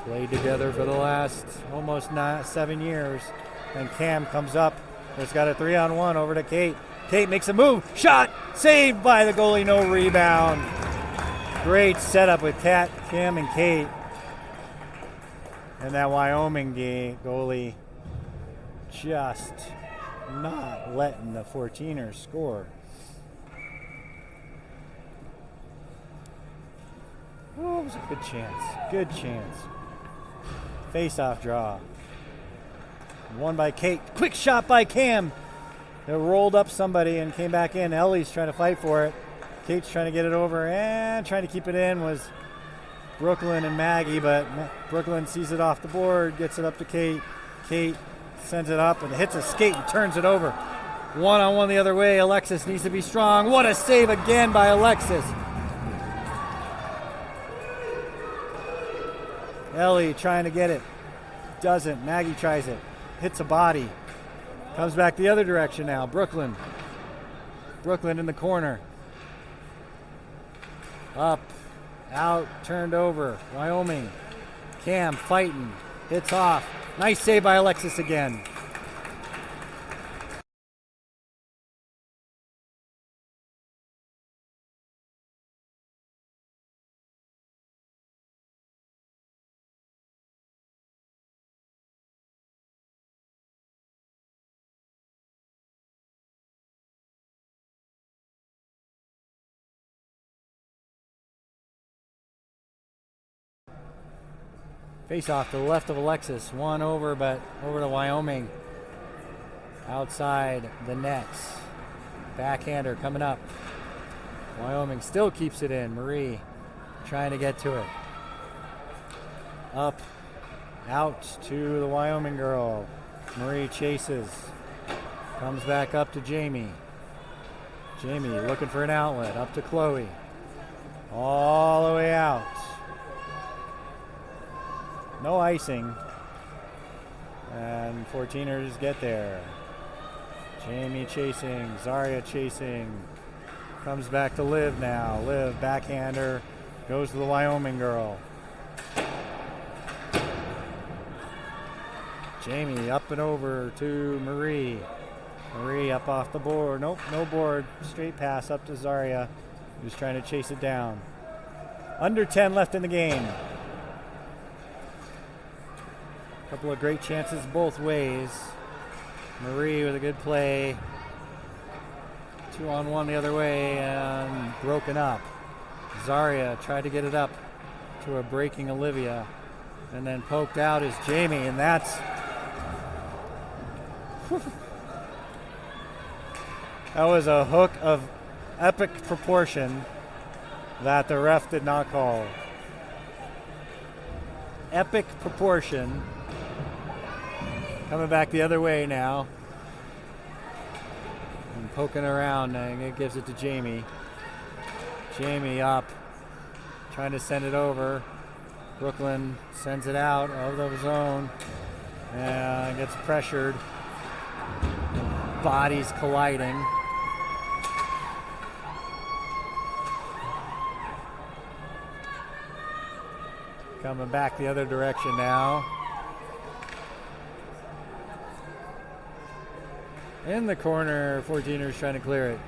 played together for the last almost 7 years. And Cam comes up. It's got a 3-on-1 over to Kate. Kate makes a move. Shot! Saved by the goalie. No rebound. Great setup with Cam and Kate. And that Wyoming goalie just not letting the 14ers score. Oh, it was a good chance. Good chance. Face-off draw. Won by Kate. Quick shot by Cam. It rolled up somebody and came back in. Ellie's trying to fight for it. Kate's trying to get it over, and trying to keep it in was Brooklyn and Maggie, but Brooklyn sees it off the board, gets it up to Kate. Kate sends it up and hits a skate and turns it over. One-on-one the other way. Alexis needs to be strong. What a save again by Alexis. Ellie trying to get it. Doesn't. Maggie tries it. Hits a body. Comes back the other direction now. Brooklyn. Brooklyn in the corner. Up. Out. Turned over. Wyoming. Cam fighting. Hits off. Nice save by Alexis again. Face off to the left of Alexis. One over, but over to Wyoming. Outside the nets. Backhander coming up. Wyoming still keeps it in. Marie trying to get to it. Up. Out to the Wyoming girl. Marie chases. Comes back up to Jamie. Jamie looking for an outlet. Up to Chloe. All the way out. No icing. And 14ers get there. Jamie chasing. Zaria chasing. Comes back to Liv now. Liv, backhander. Goes to the Wyoming girl. Jamie up and over to Marie. Marie up off the board. Nope, no board. Straight pass up to Zaria, who's trying to chase it down. Under 10 left in the game. Couple of great chances both ways. Marie with a good play. 2-on-1 the other way and broken up. Zaria tried to get it up to a breaking Olivia. And then poked out is Jamie, and that's... That was a hook of epic proportion that the ref did not call. Epic proportion. Coming back the other way now. And poking around, and it gives it to Jamie. Jamie up. Trying to send it over. Brooklyn sends it out of the zone. And gets pressured. Bodies colliding. Coming back the other direction now. In the corner, 14ers trying to clear it.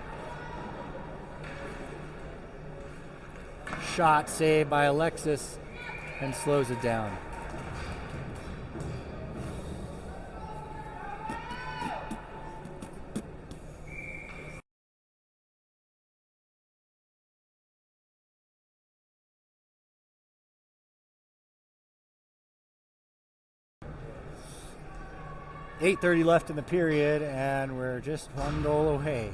Shot saved by Alexis and slows it down. .8:30 left in the period, and we're just one goal away.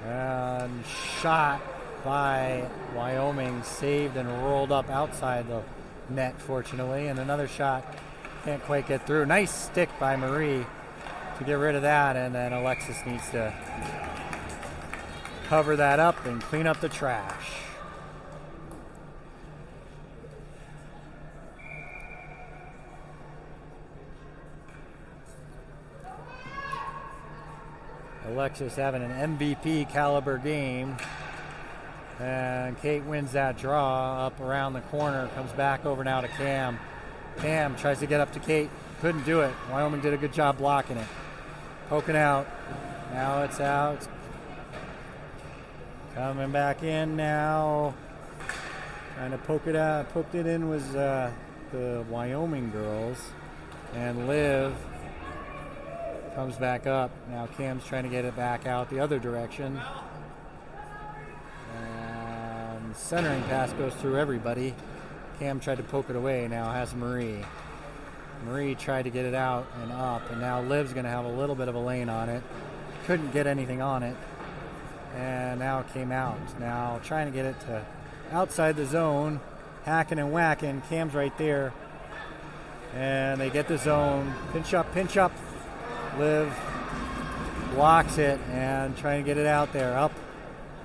And shot by Wyoming, saved and rolled up outside the net, fortunately. And another shot can't quite get through. Nice stick by Marie to get rid of that, and then Alexis needs to cover that up and clean up the trash. Alexis having an MVP caliber game. And Kate wins that draw up around the corner. Comes back over now to Cam. Cam tries to get up to Kate. Couldn't do it. Wyoming did a good job blocking it. Poking out. Now it's out. Coming back in now. Trying to poke it out. Poked it in was the Wyoming girls. And Liv comes back up. Now Cam's trying to get it back out the other direction. And centering pass goes through everybody. Cam tried to poke it away. Now has Marie. Marie tried to get it out and up. And now Liv's going to have a little bit of a lane on it. Couldn't get anything on it. And now it came out. Now trying to get it to outside the zone. Hacking and whacking. Cam's right there. And they get the zone. Pinch up, pinch up. Liv blocks it and trying to get it out there. Up.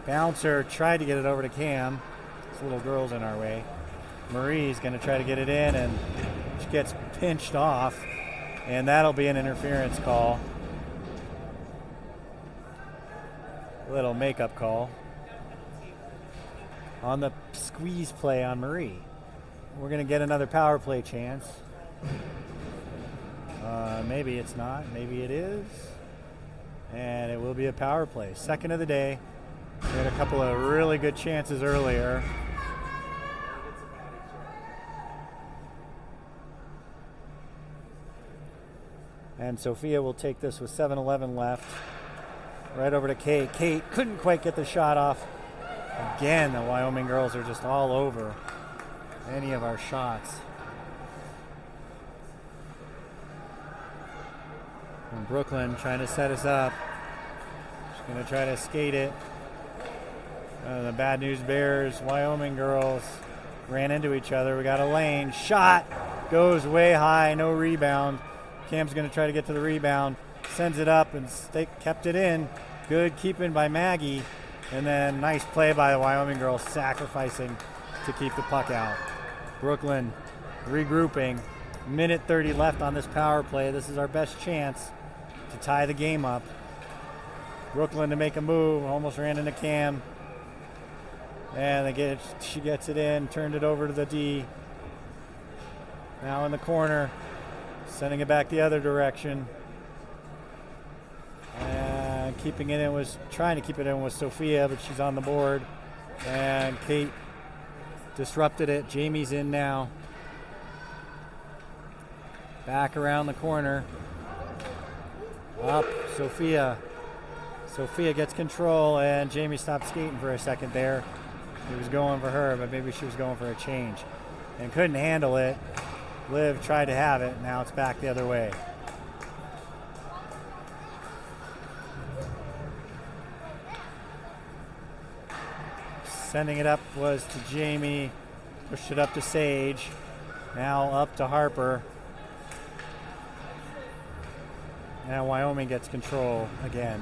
Bouncer tried to get it over to Cam. This little girl's in our way. Marie's going to try to get it in, and she gets pinched off, and that'll be an interference call. A little makeup call on the squeeze play on Marie. We're going to get another power play chance. Maybe it's not. Maybe it is. And it will be a power play. Second of the day. We had a couple of really good chances earlier. And Sophia will take this with 7:11 left. Right over to Kate. Kate couldn't quite get the shot off. Again, the Wyoming girls are just all over any of our shots. And Brooklyn trying to set us up. She's going to try to skate it. The Bad News Bears, Wyoming girls ran into each other. We got a lane. Shot goes way high. No rebound. Cam's going to try to get to the rebound. Sends it up and kept it in. Good keeping by Maggie. And then nice play by the Wyoming girls, sacrificing to keep the puck out. Brooklyn regrouping. Minute 30 left on this power play. This is our best chance to tie the game up. Brooklyn to make a move. Almost ran into Cam. And she gets it in. Turned it over to the D. Now in the corner. Sending it back the other direction. And keeping it in was trying to keep it in with Sophia, but she's on the board. And Kate disrupted it. Jamie's in now. Back around the corner. Up, Sophia. Sophia gets control, and Jamie stopped skating for a second there. He was going for her, but maybe she was going for a change. And couldn't handle it. Liv tried to have it. Now it's back the other way. Sending it up was to Jamie. Pushed it up to Sage. Now up to Harper. Now Wyoming gets control again.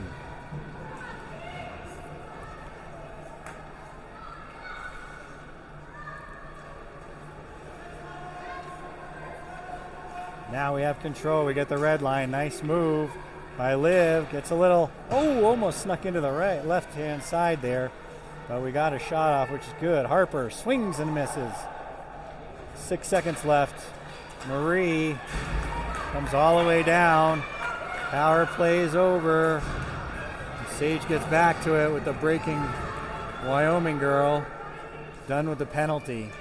Now we have control. We get the red line. Nice move by Liv. Gets a little, almost snuck into the left-hand side there. But we got a shot off, which is good. Harper swings and misses. 6 seconds left. Marie comes all the way down. Power play is over. Sage gets back to it with the breaking Wyoming girl. Done with the penalty.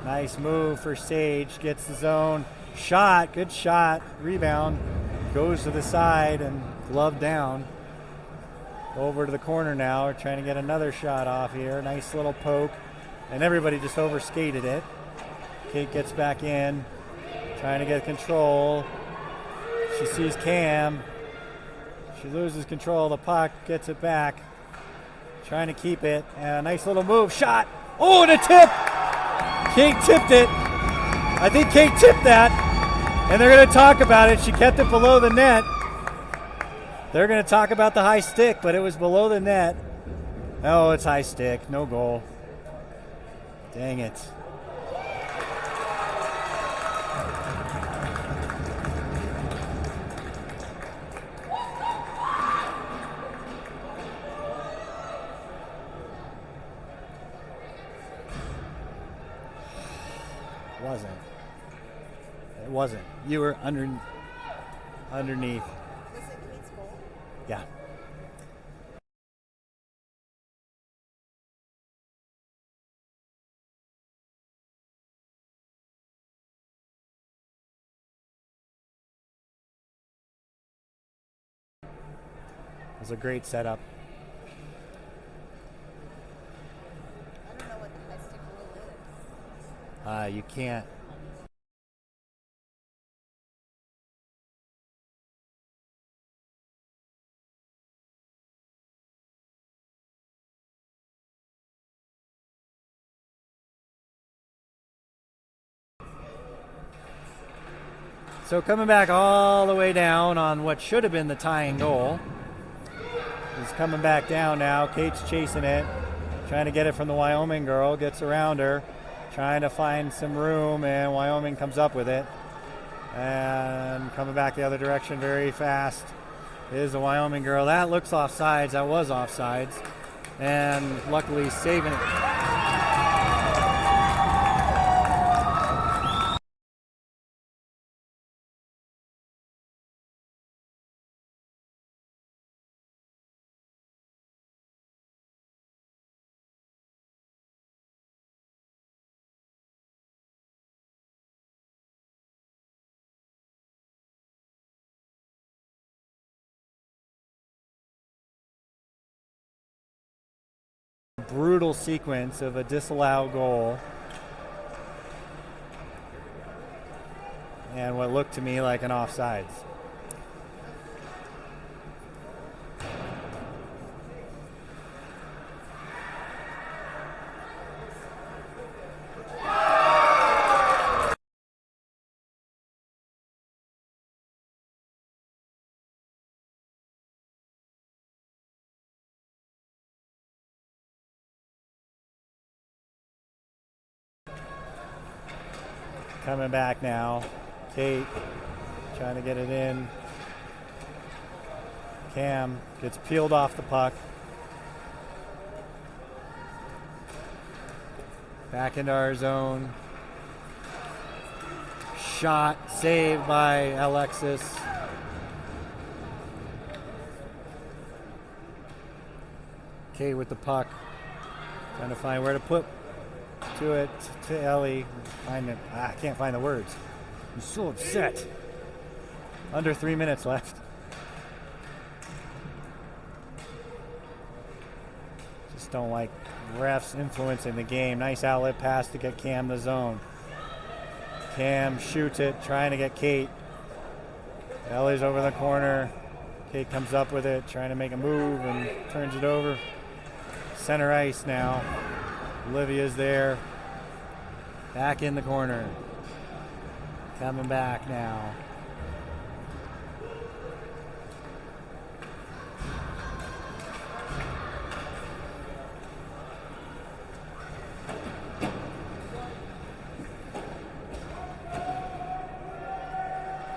Nice move for Sage. Gets the zone. Shot. Good shot. Rebound. Goes to the side and glove down. Over to the corner now. We're trying to get another shot off here. Nice little poke. And everybody just overskated it. Kate gets back in. Trying to get control. She sees Cam. She loses control of the puck. Gets it back. Trying to keep it. And a nice little move. Shot. Oh, and a tip. Kate tipped it. I think Kate tipped that. And they're going to talk about it. She kept it below the net. They're going to talk about the high stick, but it was below the net. Oh, it's high stick. No goal. Dang it. It wasn't. You were underneath. Was it Kate's goal? Yeah. It was a great setup. I don't know what the high stick rule is. You can't. So coming back all the way down on what should have been the tying goal. He's coming back down now. Kate's chasing it. trying to get it from the Wyoming girl, gets around her, trying to find some room, and Wyoming comes up with it. And coming back the other direction very fast is the Wyoming girl. That looks offsides. That was offsides. And luckily saving it. Brutal sequence of a disallowed goal and what looked to me like an offsides. Coming back now. Kate trying to get it in. Cam gets peeled off the puck. Back into our zone. Shot saved by Alexis. Kate with the puck. Trying to find where to put to it to Ellie. I can't find the words. I'm so upset. Under 3 minutes left. Just don't like refs influencing the game. Nice outlet pass to get Cam the zone. Cam shoots it, trying to get Kate. Ellie's over the corner. Kate comes up with it, trying to make a move and turns it over. Center ice now. Olivia's there. Back in the corner. Coming back now.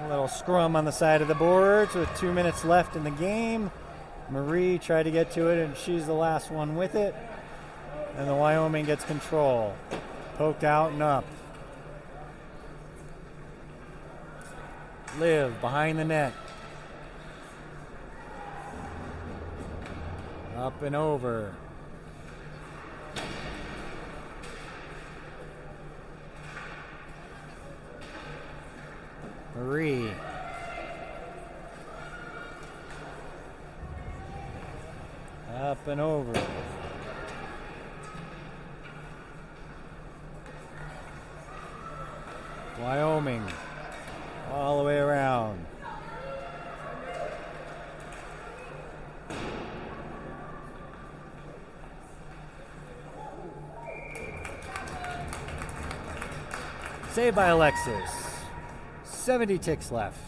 A little scrum on the side of the boards with 2 minutes left in the game. Marie tried to get to it, and she's the last one with it. And the Wyoming gets control. Poked out and up. Liv behind the net. Up and over. Marie. Up and over. Wyoming, all the way around. Saved by Alexis. 70 ticks left.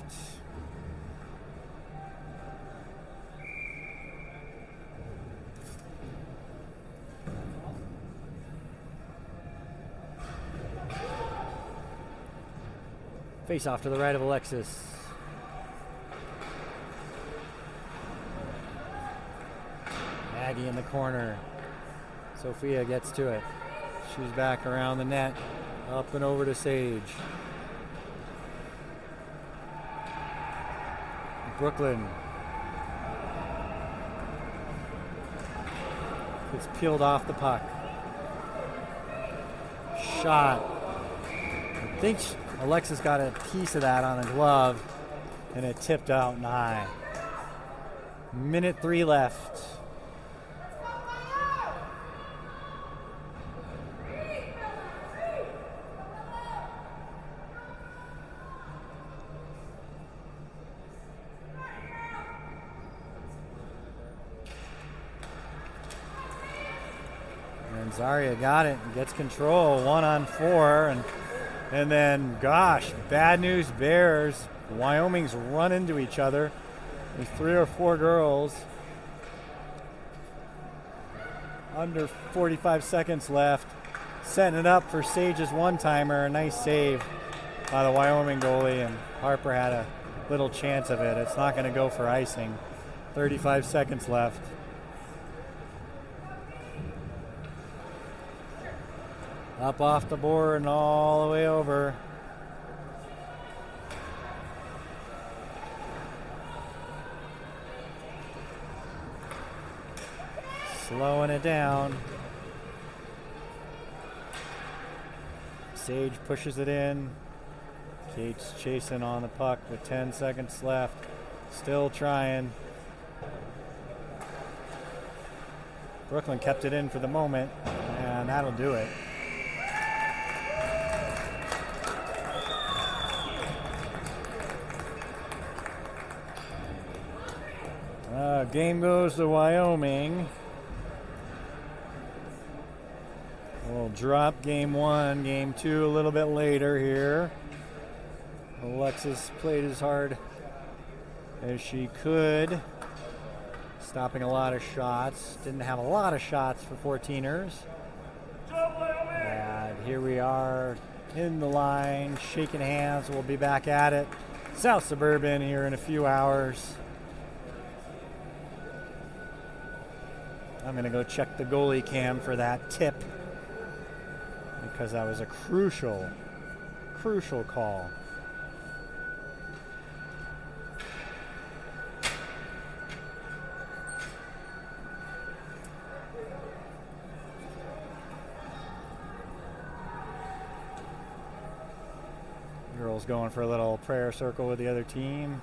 Face off to the right of Alexis. Maggie in the corner. Sophia gets to it. She's back around the net. Up and over to Sage. Brooklyn. Gets peeled off the puck. Shot. I think Alexis got a piece of that on a glove, and it tipped out and high. Minute 3 left. And Zarya got it and gets control, 1-on-4, and then, gosh, bad news bears. Wyoming's run into each other. There's 3 or 4 girls. under 45 seconds left. Setting it up for Sage's one-timer. A nice save by the Wyoming goalie, and Harper had a little chance of it. It's not going to go for icing. 35 seconds left. Up off the board and all the way over. Slowing it down. Sage pushes it in. Kate's chasing on the puck with 10 seconds left. Still trying. Brooklyn kept it in for the moment, and that'll do it. Game goes to Wyoming. We'll drop game one, game two a little bit later here. Alexis played as hard as she could, stopping a lot of shots. Didn't have a lot of shots for 14ers. And here we are in the line, shaking hands. We'll be back at it. South Suburban here in a few hours. I'm going to go check the goalie cam for that tip, because that was a crucial call. Girls going for a little prayer circle with the other team.